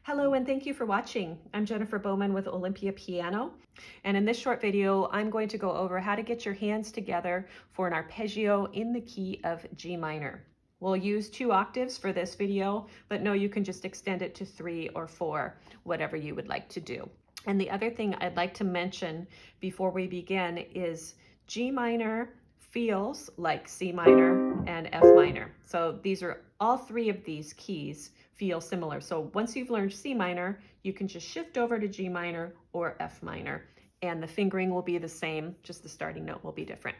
Hello and thank you for watching. I'm Jennifer Bowman with Olympia Piano, and in this short video I'm going to go over how to get your hands together for an arpeggio in the key of G minor. We'll use 2 octaves for this video, but no, you can just extend it to 3 or 4, whatever you would like to do. And the other thing I'd like to mention before we begin is G minor feels like C minor and F minor. So these are all 3 of these keys feel similar. So once you've learned C minor, you can just shift over to G minor or F minor, and the fingering will be the same, just the starting note will be different.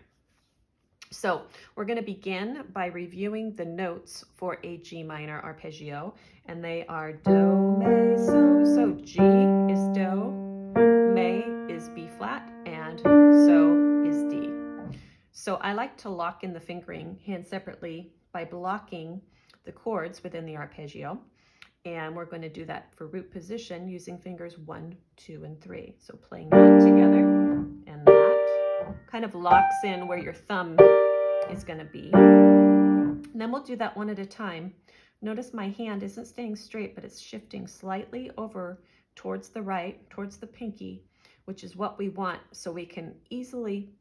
So we're going to begin by reviewing the notes for a G minor arpeggio, and they are Do, Me, So. So G is Do, Me is B flat, and So is D. So I like to lock in the fingering hand separately by blocking the chords within the arpeggio, and we're going to do that for root position using fingers 1, 2, and 3. So playing that together, and that kind of locks in where your thumb is going to be. And then we'll do that one at a time. Notice my hand isn't staying straight, but it's shifting slightly over towards the right, towards the pinky, which is what we want, so we can easily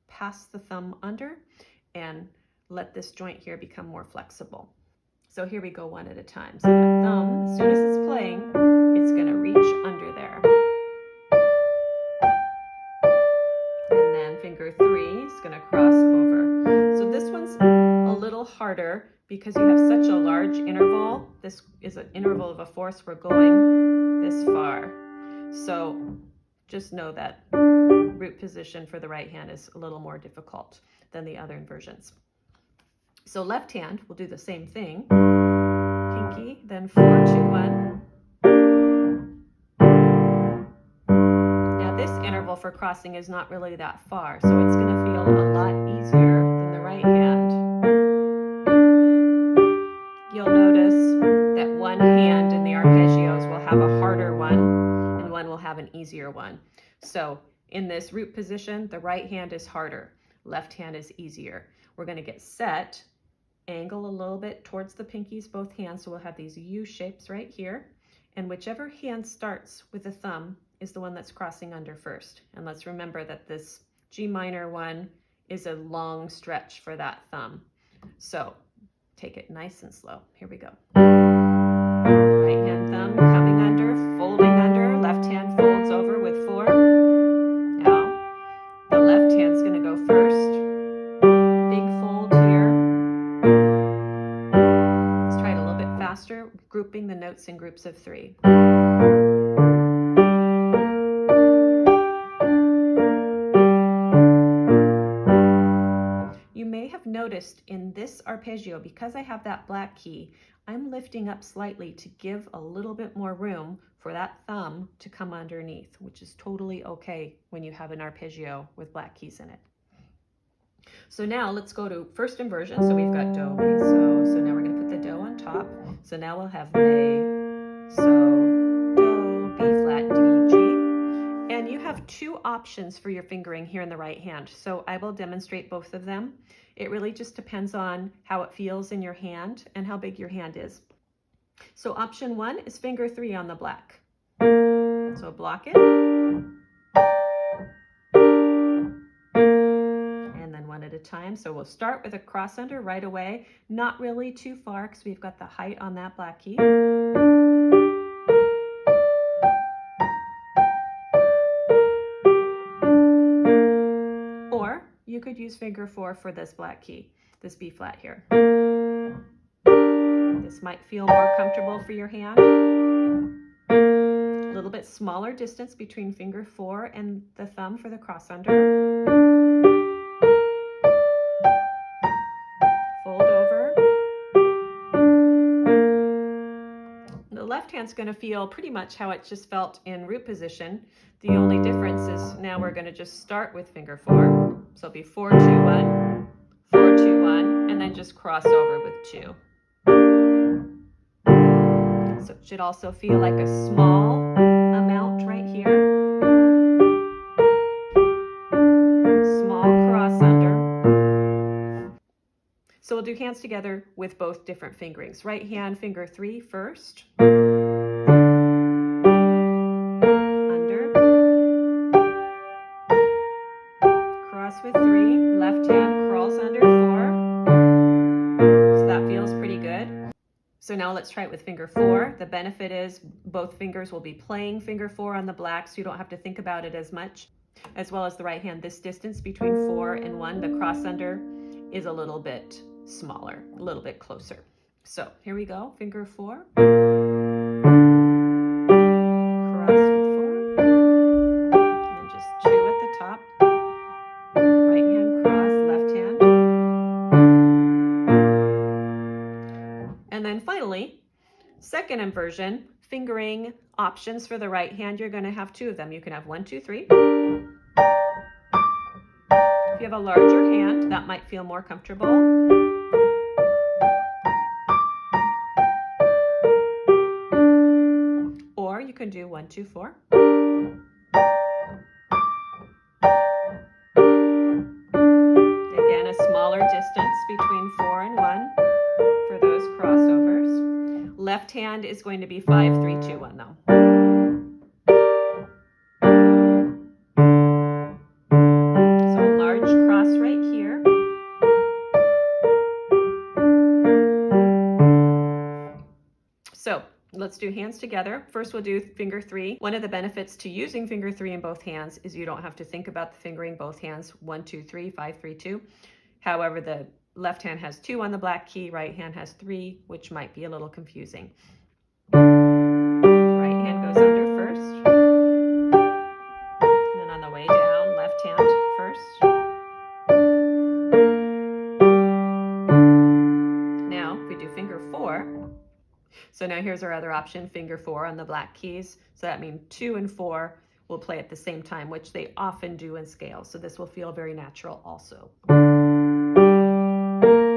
pass the thumb under and let this joint here become more flexible. So here we go one at a time. So the thumb, as soon as it's playing, it's going to reach under there. And then finger 3 is going to cross over. So this one's a little harder because you have such a large interval. This is an interval of a fourth. We're going this far. So just know that root position for the right hand is a little more difficult than the other inversions. So left hand will do the same thing. Pinky, then 4, 2, 1. Now this interval for crossing is not really that far, so it's going to feel a lot easier than the right hand. You'll notice that one hand in the arpeggios will have a harder one and one will have an easier one. So in this root position, the right hand is harder, left hand is easier. We're going to get set, angle a little bit towards the pinkies, both hands, so we'll have these U shapes right here, and whichever hand starts with the thumb is the one that's crossing under first. And let's remember that this G minor one is a long stretch for that thumb. So take it nice and slow. Here we go. Right hand thumb coming under, folding under, left hand folds over with 4. Now the left hand's going to go first. Big fold here. Let's try it a little bit faster, grouping the notes in groups of 3. You may have noticed in this arpeggio, because I have that black key, I'm lifting up slightly to give a little bit more room for that thumb to come underneath, which is totally okay when you have an arpeggio with black keys in it. So now let's go to first inversion. So we've got Do, Me, So. So now we're going to put the Do on top. So now we'll have Me, So, Do, B flat, D, G. And you have 2 options for your fingering here in the right hand. So I will demonstrate both of them. It really just depends on how it feels in your hand and how big your hand is. So option 1 is finger 3 on the black. So block it. And then one at a time. So we'll start with a cross under right away, not really too far because we've got the height on that black key. Or you could use finger 4 for this black key, this B flat here. This might feel more comfortable for your hand. A little bit smaller distance between finger 4 and the thumb for the cross under. Fold over. The left hand's going to feel pretty much how it just felt in root position. The only difference is now we're going to just start with finger 4. So it'll be 4, 2, 1, 4, 2, 1, and then just cross over with 2. So it should also feel like a small amount right here. Small cross under. So we'll do hands together with both different fingerings. Right hand, finger 3 first. So now let's try it with finger 4. The benefit is both fingers will be playing finger 4 on the black, so you don't have to think about it as much. As well as the right hand, this distance between 4 and 1, the cross under, is a little bit smaller, a little bit closer. So here we go, finger 4. Cross with 4. And then just 2 at the top. Right hand cross, left hand. And then finally, second inversion, fingering options for the right hand. You're going to have 2 of them. You can have 1, 2, 3. If you have a larger hand, that might feel more comfortable. Or you can do 1, 2, 4. Again, a smaller distance between 4 and 1 for those crossovers. Left hand is going to be 5, 3, 2, 1 though. So a large cross right here. So let's do hands together. First we'll do finger 3. One of the benefits to using finger 3 in both hands is you don't have to think about the fingering both hands 1, 2, 3, 5, 3, 2. However, the left hand has 2 on the black key, right hand has 3, which might be a little confusing. Right hand goes under first. And then on the way down, left hand first. Now, if we do finger 4, so now here's our other option, finger 4 on the black keys. So that means 2 and 4 will play at the same time, which they often do in scale. So this will feel very natural also.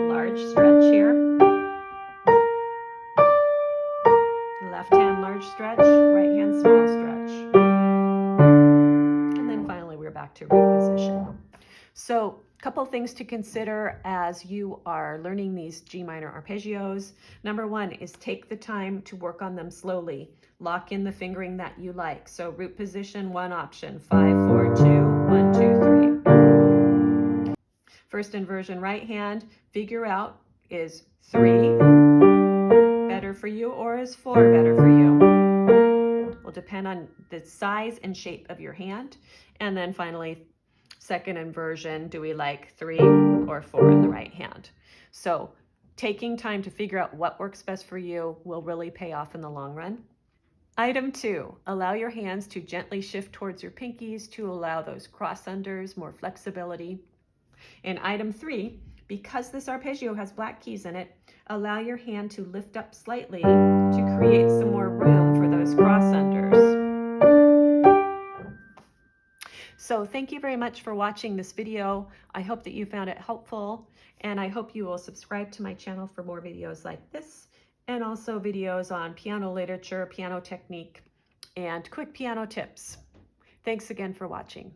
Large stretch here. Left hand large stretch, right hand small stretch. And then finally we're back to root position. So a couple things to consider as you are learning these G minor arpeggios. Number 1 is take the time to work on them slowly. Lock in the fingering that you like. So root position, 1 option, 5, 4, 2, 1, 2, 3. First inversion right hand, figure out, is 3 better for you or is 4 better for you? Will depend on the size and shape of your hand. And then finally, second inversion, do we like 3 or 4 in the right hand? So taking time to figure out what works best for you will really pay off in the long run. Item 2, allow your hands to gently shift towards your pinkies to allow those cross unders, more flexibility. And item 3, because this arpeggio has black keys in it, allow your hand to lift up slightly to create some more room for those cross unders. So thank you very much for watching this video. I hope that you found it helpful, and I hope you will subscribe to my channel for more videos like this, and also videos on piano literature, piano technique, and quick piano tips. Thanks again for watching.